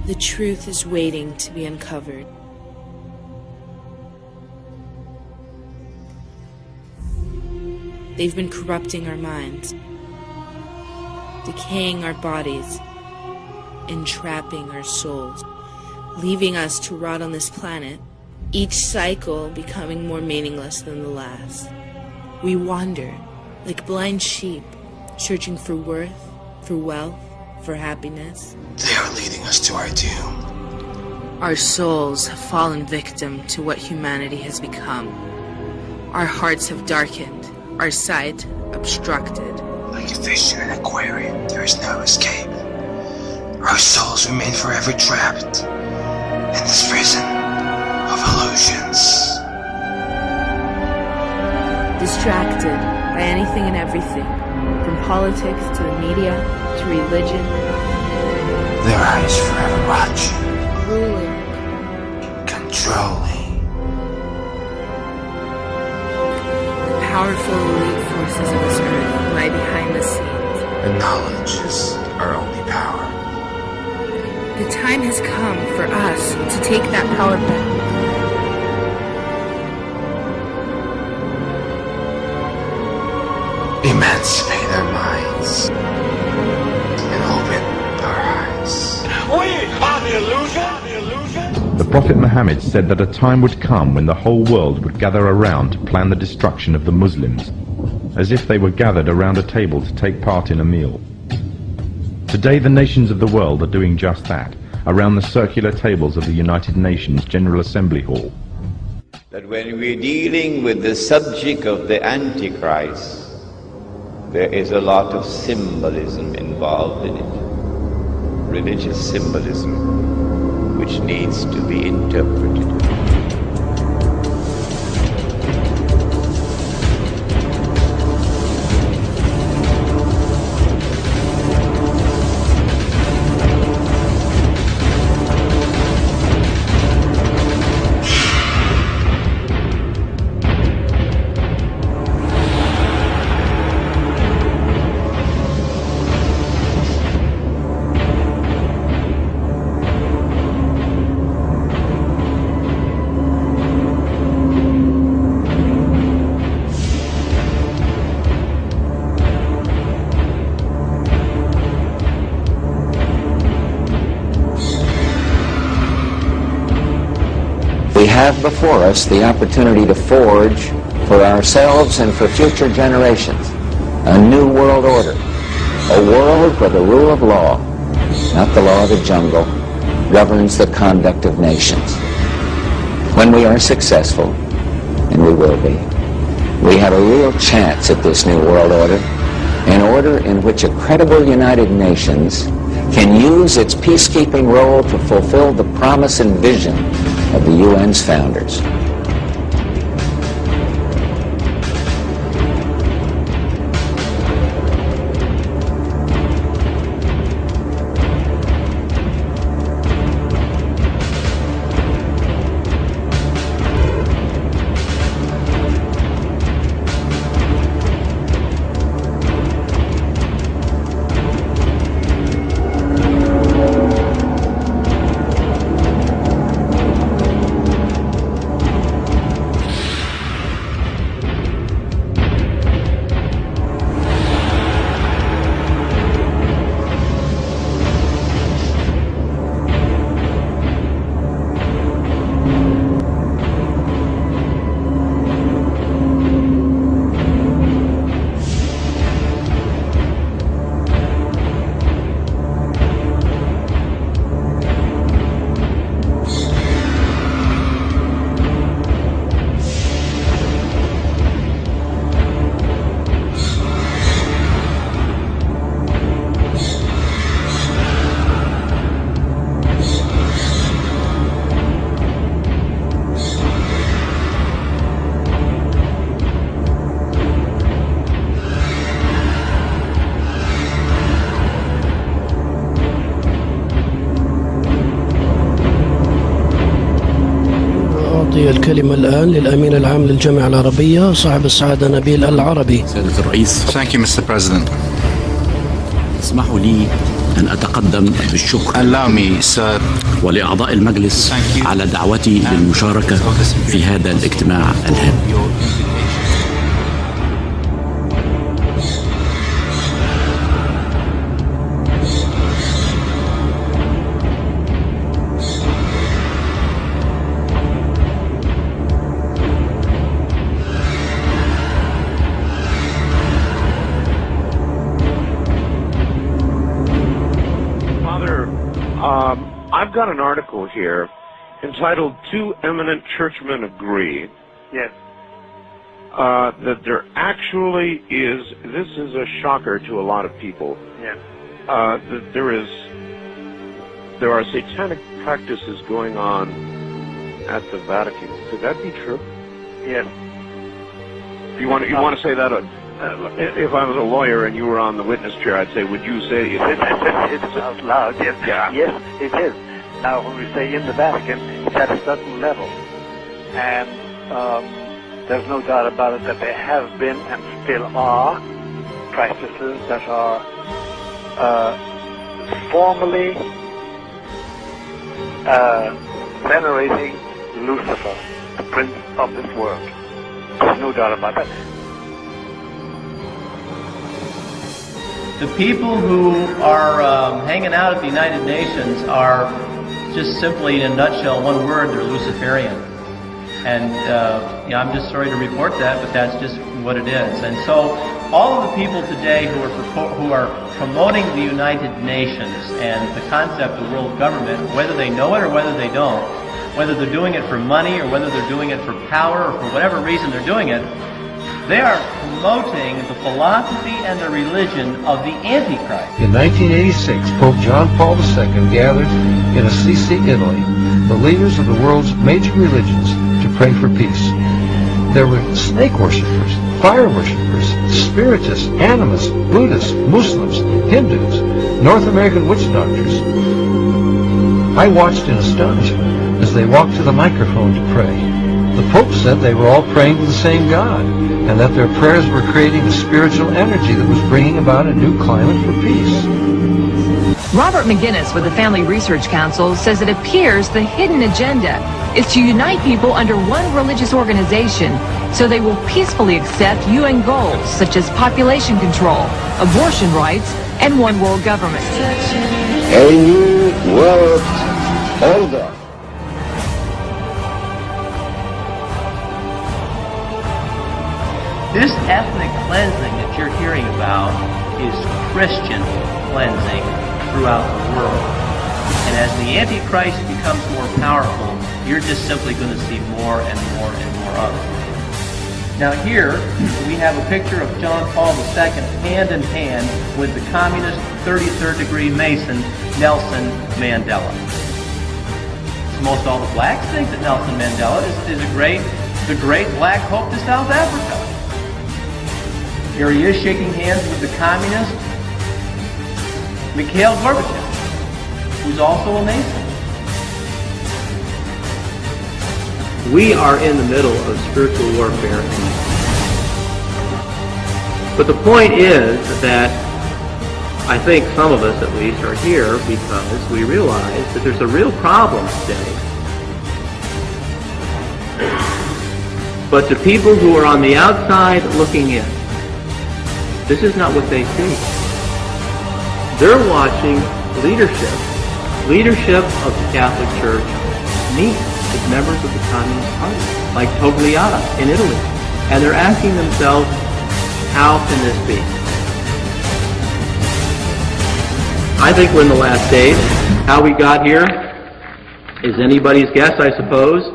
The truth is waiting to be uncovered. They've been corrupting our minds, decaying our bodies, entrapping our souls, leaving us to rot on this planet, each cycle becoming more meaningless than the last. We wander like blind sheep, searching for worth, for wealth, for happiness. They are leading us to our doom. Our souls have fallen victim to what humanity has become. Our hearts have darkened, our sight obstructed. Like a fish in an aquarium, there is no escape. Our souls remain forever trapped in this prison of illusions. Distracted by anything and everything, from politics to the media to religion. Their eyes forever watching, Ruling, controlling. the powerful elite forces of this earth lie behind the scenes. And knowledge is our only power. The time has come for us to take that power back. Emancipate our minds and open our eyes. We are the illusion. The Prophet Muhammad said that a time would come when the whole world would gather around to plan the destruction of the Muslims, as if they were gathered around a table to take part in a meal. Today the nations of the world are doing just that, around the circular tables of the United Nations General Assembly Hall. That when we're dealing with the subject of the Antichrist, there is a lot of symbolism involved in it. Religious symbolism, which needs to be interpreted. We have before us the opportunity to forge for ourselves and for future generations a new world order, a world where the rule of law, not the law of the jungle, governs the conduct of nations. When we are successful, and we will be, we have a real chance at this new world order, an order in which a credible United Nations can use its peacekeeping role to fulfill the promise and vision of the UN's founders. الكلمة الآن للأمين العام للجامعة العربية صاحب السعادة نبيل العربي. سيادة الرئيس. Thank you, Mr. President. اسمحوا لي أن أتقدم بالشكر Allow me, sir. ولأعضاء المجلس على دعوتي للمشاركة في هذا الاجتماع الهام. I've got an article here entitled "Two Eminent Churchmen Agree." Yes. That there actually is, this is a shocker to a lot of people. Yes. That there are satanic practices going on at the Vatican. Could that be true? Yes. You want to say that? If I was a lawyer and you were on the witness chair, I'd say, would you say it's out loud? Yes. Yeah. Yes, it is. Now, when we say in the Vatican, it's at a certain level, and there's no doubt about it that there have been and still are practices that are formally venerating Lucifer, the prince of this world. There's no doubt about that. The people who are hanging out at the United Nations are just simply, in a nutshell, one word, they're Luciferian. And I'm just sorry to report that, but that's just what it is. And so all of the people today who are promoting the United Nations and the concept of world government, whether they know it or whether they don't, whether they're doing it for money or whether they're doing it for power or for whatever reason they're doing it, they are promoting the philosophy and the religion of the Antichrist. In 1986, Pope John Paul II gathered in Assisi, Italy, the leaders of the world's major religions to pray for peace. There were snake worshippers, fire worshippers, spiritists, animists, Buddhists, Muslims, Hindus, North American witch doctors. I watched in astonishment as they walked to the microphone to pray. The Pope said they were all praying to the same God, and that their prayers were creating a spiritual energy that was bringing about a new climate for peace. Robert McGinnis with the Family Research Council says it appears the hidden agenda is to unite people under one religious organization so they will peacefully accept UN goals such as population control, abortion rights, and one world government. A new world order. This ethnic cleansing that you're hearing about is Christian cleansing throughout the world. And as the Antichrist becomes more powerful, you're just simply going to see more and more and more of it. Now here, we have a picture of John Paul II hand in hand with the communist 33rd degree Mason, Nelson Mandela. Most all the blacks think that Nelson Mandela is the great black hope to South Africa. Here he is shaking hands with the communist Mikhail Gorbachev, who's also a Mason. We are in the middle of spiritual warfare. But the point is that I think some of us at least are here because we realize that there's a real problem today. But the people who are on the outside looking in, this is not what they see. They're watching leadership of the Catholic Church meet with members of the Communist Party, like Togliatti in Italy. And they're asking themselves, how can this be? I think we're in the last days. How we got here is anybody's guess, I suppose.